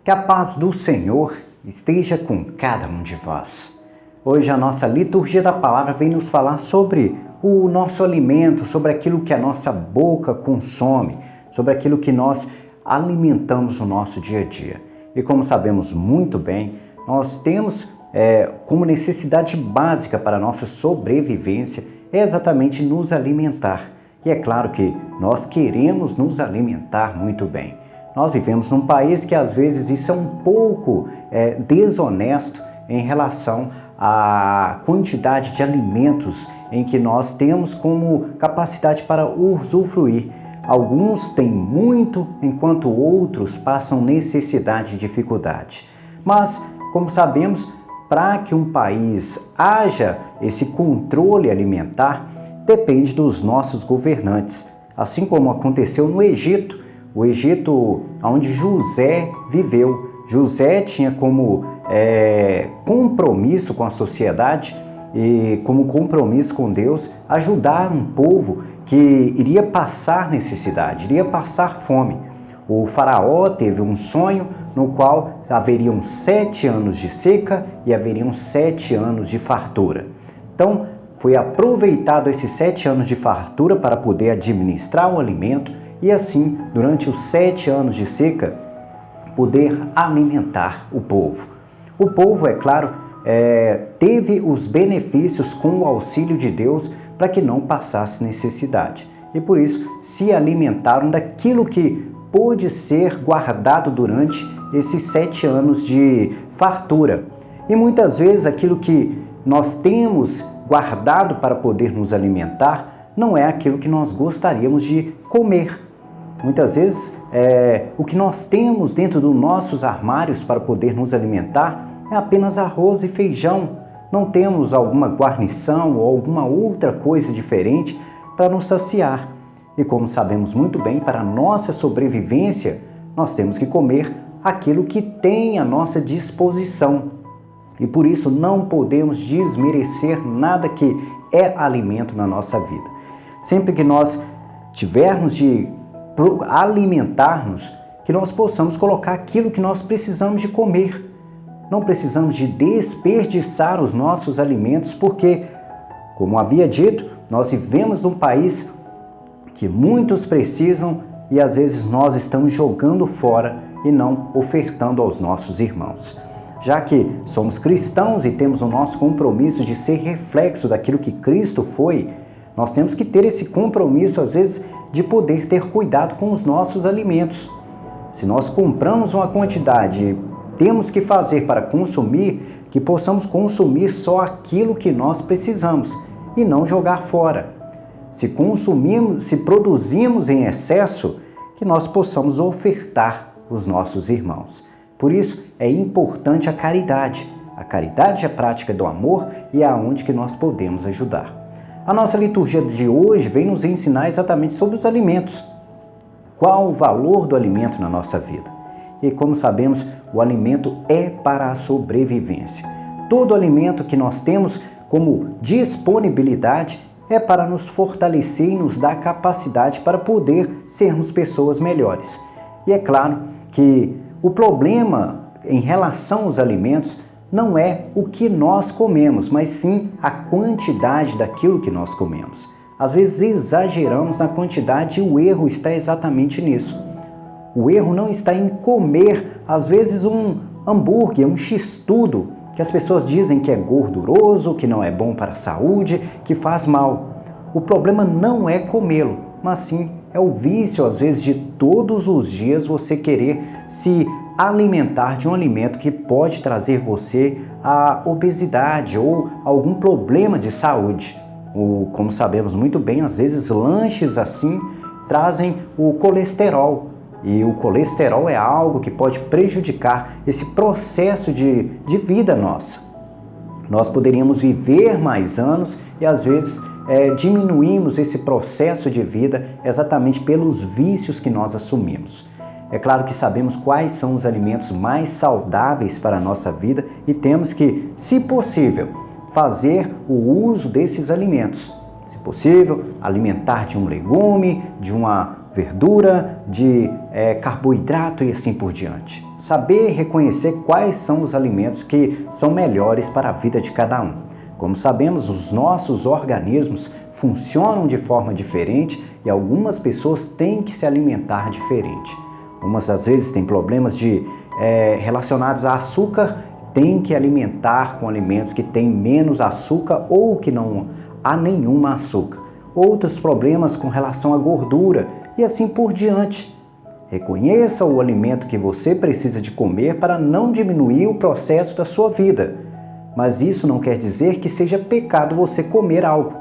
Que a paz do Senhor esteja com cada um de vós. Hoje a nossa liturgia da palavra vem nos falar sobre o nosso alimento, sobre aquilo que a nossa boca consome, sobre aquilo que nós alimentamos no nosso dia a dia. E como sabemos muito bem, nós temos como necessidade básica para a nossa sobrevivência é exatamente nos alimentar. E é claro que nós queremos nos alimentar muito bem. Nós vivemos num país que às vezes isso é um pouco desonesto em relação à quantidade de alimentos em que nós temos como capacidade para usufruir. Alguns têm muito, enquanto outros passam necessidade e dificuldade. Mas, como sabemos, para que um país haja esse controle alimentar, depende dos nossos governantes. Assim como aconteceu no Egito, o Egito onde José viveu. José tinha como compromisso com a sociedade e como compromisso com Deus ajudar um povo que iria passar necessidade, iria passar fome. O faraó teve um sonho no qual haveriam 7 anos de seca e haveriam 7 anos de fartura. Então, foi aproveitado esses 7 anos de fartura para poder administrar o alimento e assim, durante os 7 anos de seca, poder alimentar o povo. O povo, é claro, teve os benefícios com o auxílio de Deus para que não passasse necessidade. E por isso se alimentaram daquilo que pôde ser guardado durante esses 7 anos de fartura. E muitas vezes aquilo que nós temos guardado para poder nos alimentar não é aquilo que nós gostaríamos de comer. Muitas vezes o que nós temos dentro dos nossos armários para poder nos alimentar é apenas arroz e feijão. Não temos alguma guarnição ou alguma outra coisa diferente para nos saciar. E como sabemos muito bem, para a nossa sobrevivência, nós temos que comer aquilo que tem à nossa disposição. E por isso não podemos desmerecer nada que é alimento na nossa vida. Sempre que nós tivermos de alimentar-nos, que nós possamos colocar aquilo que nós precisamos de comer. Não precisamos de desperdiçar os nossos alimentos, porque, como havia dito, nós vivemos num país que muitos precisam e às vezes nós estamos jogando fora e não ofertando aos nossos irmãos. Já que somos cristãos e temos o nosso compromisso de ser reflexo daquilo que Cristo foi, nós temos que ter esse compromisso, às vezes, de poder ter cuidado com os nossos alimentos. Se nós compramos uma quantidade, temos que fazer para consumir, que possamos consumir só aquilo que nós precisamos e não jogar fora. Se produzimos em excesso, que nós possamos ofertar os nossos irmãos. Por isso é importante a caridade. A caridade é a prática do amor e é aonde que nós podemos ajudar. A nossa liturgia de hoje vem nos ensinar exatamente sobre os alimentos. Qual o valor do alimento na nossa vida? E como sabemos, o alimento é para a sobrevivência. Todo alimento que nós temos como disponibilidade é para nos fortalecer e nos dar capacidade para poder sermos pessoas melhores. E é claro que o problema em relação aos alimentos não é o que nós comemos, mas sim a quantidade daquilo que nós comemos. Às vezes exageramos na quantidade e o erro está exatamente nisso. O erro não está em comer, às vezes, um hambúrguer, um x-tudo, que as pessoas dizem que é gorduroso, que não é bom para a saúde, que faz mal. O problema não é comê-lo, mas sim é o vício, às vezes, de todos os dias você querer se alimentar de um alimento que pode trazer você a obesidade ou algum problema de saúde. Como sabemos muito bem, às vezes lanches assim trazem o colesterol. E o colesterol é algo que pode prejudicar esse processo de vida nossa. Nós poderíamos viver mais anos e às vezes diminuímos esse processo de vida exatamente pelos vícios que nós assumimos. É claro que sabemos quais são os alimentos mais saudáveis para a nossa vida e temos que, se possível, fazer o uso desses alimentos. Se possível, alimentar de um legume, de uma verdura, de carboidrato e assim por diante. Saber reconhecer quais são os alimentos que são melhores para a vida de cada um. Como sabemos, os nossos organismos funcionam de forma diferente e algumas pessoas têm que se alimentar diferente. Umas das vezes têm problemas relacionados a açúcar, têm que alimentar com alimentos que têm menos açúcar ou que não há nenhuma açúcar. Outros problemas com relação à gordura e assim por diante. Reconheça o alimento que você precisa de comer para não diminuir o processo da sua vida. Mas isso não quer dizer que seja pecado você comer algo.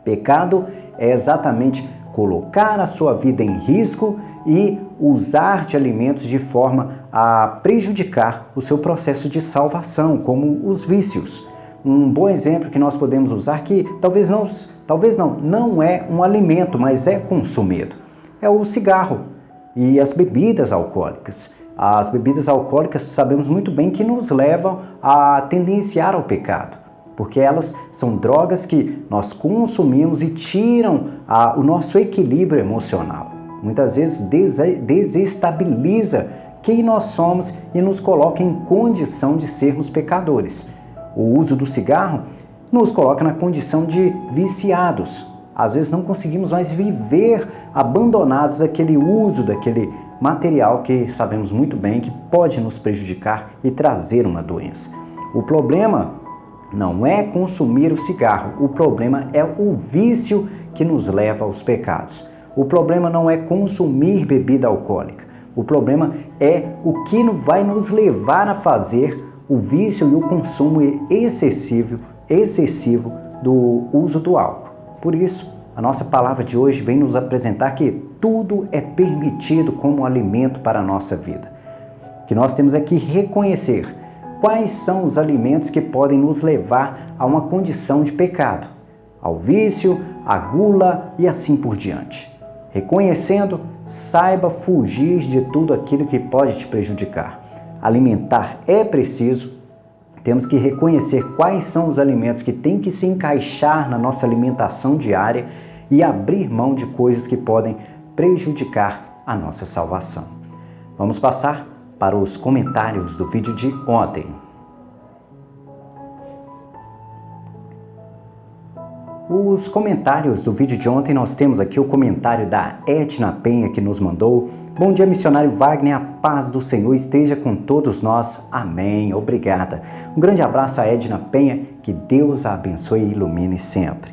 Pecado é exatamente colocar a sua vida em risco e usar de alimentos de forma a prejudicar o seu processo de salvação, como os vícios. Um bom exemplo que nós podemos usar, que não é um alimento, mas é consumido, é o cigarro e as bebidas alcoólicas. As bebidas alcoólicas sabemos muito bem que nos levam a tendenciar ao pecado, porque elas são drogas que nós consumimos e tiram o nosso equilíbrio emocional. Muitas vezes desestabiliza quem nós somos e nos coloca em condição de sermos pecadores. O uso do cigarro nos coloca na condição de viciados. Às vezes não conseguimos mais viver abandonados daquele uso, daquele material que sabemos muito bem que pode nos prejudicar e trazer uma doença. O problema não é consumir o cigarro, o problema é o vício que nos leva aos pecados. O problema não é consumir bebida alcoólica, o problema é o que vai nos levar a fazer o vício e o consumo excessivo do uso do álcool. Por isso, a nossa palavra de hoje vem nos apresentar que tudo é permitido como alimento para a nossa vida. Que nós temos aqui reconhecer quais são os alimentos que podem nos levar a uma condição de pecado, ao vício, à gula e assim por diante. Reconhecendo, saiba fugir de tudo aquilo que pode te prejudicar. Alimentar é preciso, temos que reconhecer quais são os alimentos que têm que se encaixar na nossa alimentação diária e abrir mão de coisas que podem prejudicar a nossa salvação. Vamos passar para os comentários do vídeo de ontem. Os comentários do vídeo de ontem, nós temos aqui o comentário da Edna Penha que nos mandou. Bom dia, missionário Wagner, a paz do Senhor esteja com todos nós. Amém. Obrigada. Um grande abraço a Edna Penha, que Deus a abençoe e ilumine sempre.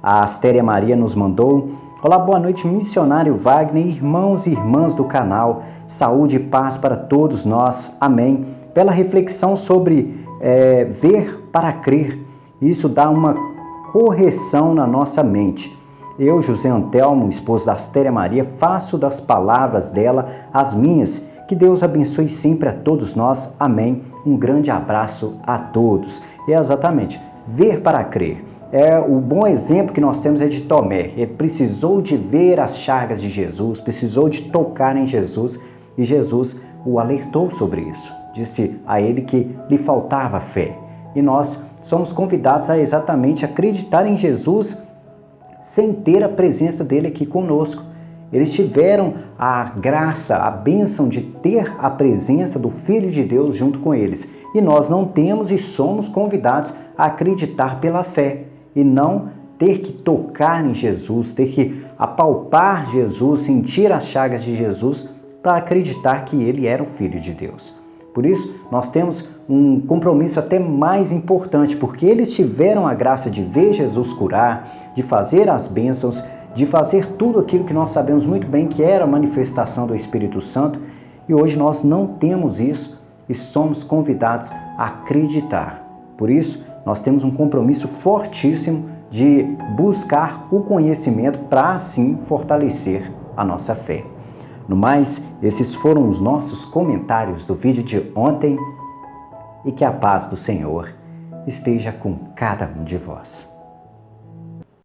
A Astéria Maria nos mandou. Olá, boa noite, missionário Wagner, irmãos e irmãs do canal. Saúde e paz para todos nós. Amém. Pela reflexão sobre ver para crer, isso dá uma correção na nossa mente. Eu, José Antelmo, esposo da Astéria Maria, faço das palavras dela as minhas. Que Deus abençoe sempre a todos nós. Amém. Um grande abraço a todos. E exatamente, ver para crer. O bom exemplo que nós temos é de Tomé. Ele precisou de ver as chagas de Jesus, precisou de tocar em Jesus e Jesus o alertou sobre isso. Disse a ele que lhe faltava fé. E nós somos convidados a exatamente acreditar em Jesus sem ter a presença dele aqui conosco. Eles tiveram a graça, a bênção de ter a presença do Filho de Deus junto com eles. E nós não temos e somos convidados a acreditar pela fé e não ter que tocar em Jesus, ter que apalpar Jesus, sentir as chagas de Jesus para acreditar que ele era o Filho de Deus. Por isso, nós temos um compromisso até mais importante, porque eles tiveram a graça de ver Jesus curar, de fazer as bênçãos, de fazer tudo aquilo que nós sabemos muito bem que era a manifestação do Espírito Santo, e hoje nós não temos isso e somos convidados a acreditar. Por isso, nós temos um compromisso fortíssimo de buscar o conhecimento para assim fortalecer a nossa fé. No mais, esses foram os nossos comentários do vídeo de ontem e que a paz do Senhor esteja com cada um de vós.